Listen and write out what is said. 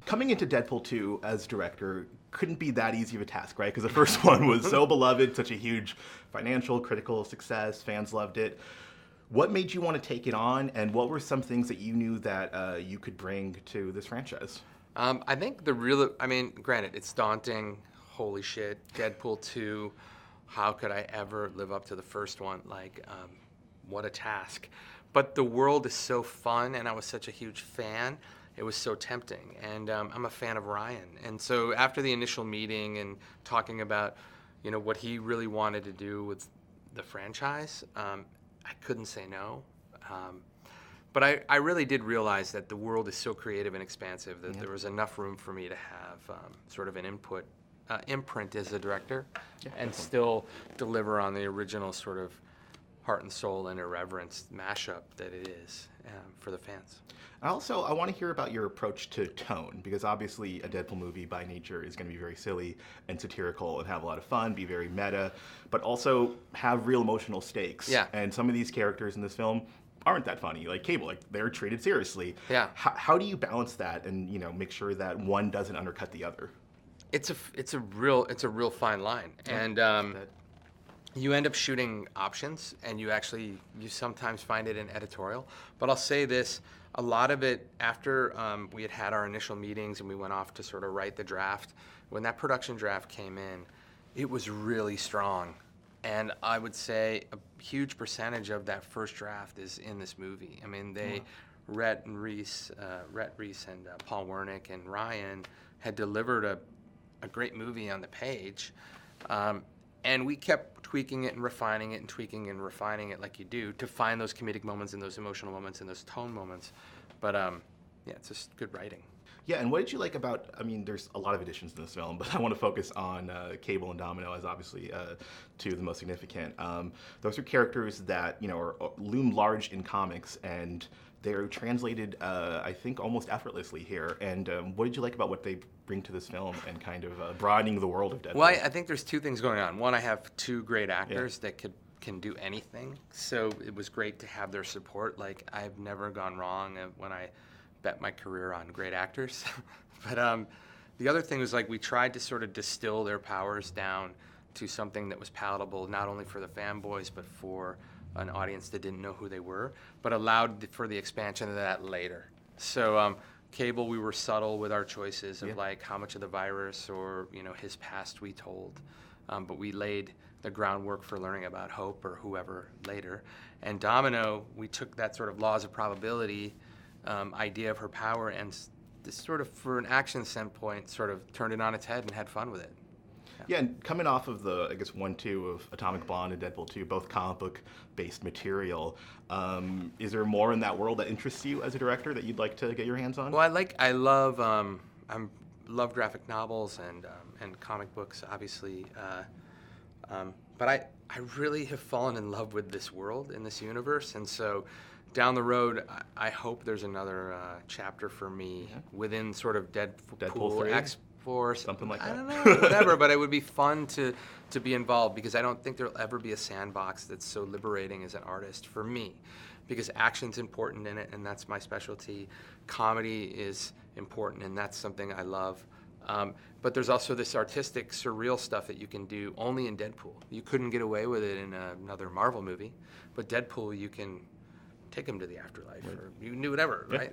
coming into Deadpool 2 as director couldn't be that easy of a task, right? Because the first one was so beloved, such a huge financial, critical success, fans loved it. What made you want to take it on, and what were some things that you knew that you could bring to this franchise? I think granted, it's daunting. Holy shit, Deadpool 2, how could I ever live up to the first one? What a task. But the world is so fun, and I was such a huge fan. It was so tempting, and I'm a fan of Ryan. And so after the initial meeting and talking about, what he really wanted to do with the franchise, I couldn't say no. But I really did realize that the world is so creative and expansive that there was enough room for me to have sort of an imprint as a director, and still deliver on the original sort of heart and soul and irreverence mashup that it is for the fans. Also, I want to hear about your approach to tone, because obviously a Deadpool movie by nature is going to be very silly and satirical and have a lot of fun, be very meta, but also have real emotional stakes. Yeah. And some of these characters in this film aren't that funny, like Cable, they're treated seriously. Yeah. How do you balance that and make sure that one doesn't undercut the other? It's a real fine line, and you end up shooting options, and you sometimes find it in editorial. But I'll say this: a lot of it after we had our initial meetings and we went off to sort of write the draft. When that production draft came in, it was really strong, and I would say a huge percentage of that first draft is in this movie. I mean, Rhett Reese and Paul Wernick and Ryan had delivered a great movie on the page, and we kept tweaking it and refining it and tweaking and refining it like you do to find those comedic moments and those emotional moments and those tone moments. But it's just good writing. Yeah, and what did you like about, there's a lot of additions in this film, but I want to focus on Cable and Domino as obviously two of the most significant. Those are characters that, loom large in comics, and they're translated, I think, almost effortlessly here. And what did you like about what they bring to this film and kind of broadening the world of Deadpool? Well, I think there's two things going on. One, I have two great actors that can do anything, so it was great to have their support. I've never gone wrong when I bet my career on great actors. But the other thing was we tried to sort of distill their powers down to something that was palatable, not only for the fanboys, but for an audience that didn't know who they were, but allowed for the expansion of that later. So Cable, we were subtle with our choices of how much of the virus or his past we told, but we laid the groundwork for learning about Hope or whoever later. And Domino, we took that sort of laws of probability idea of her power and just sort of, for an action standpoint, sort of turned it on its head and had fun with it. Yeah, and coming off of the, 1-2 of Atomic Blonde and Deadpool 2, both comic book-based material, is there more in that world that interests you as a director that you'd like to get your hands on? Well, I love graphic novels and comic books, obviously, but I really have fallen in love with this world and this universe, and so down the road, I hope there's another chapter for me within sort of Deadpool 3? X-Force. Something like that. I don't know, whatever, but it would be fun to be involved, because I don't think there'll ever be a sandbox that's so liberating as an artist for me, because action's important in it, and that's my specialty. Comedy is important, and that's something I love. But there's also this artistic, surreal stuff that you can do only in Deadpool. You couldn't get away with it in another Marvel movie, but Deadpool, you can take him to the afterlife, or you can do whatever, right?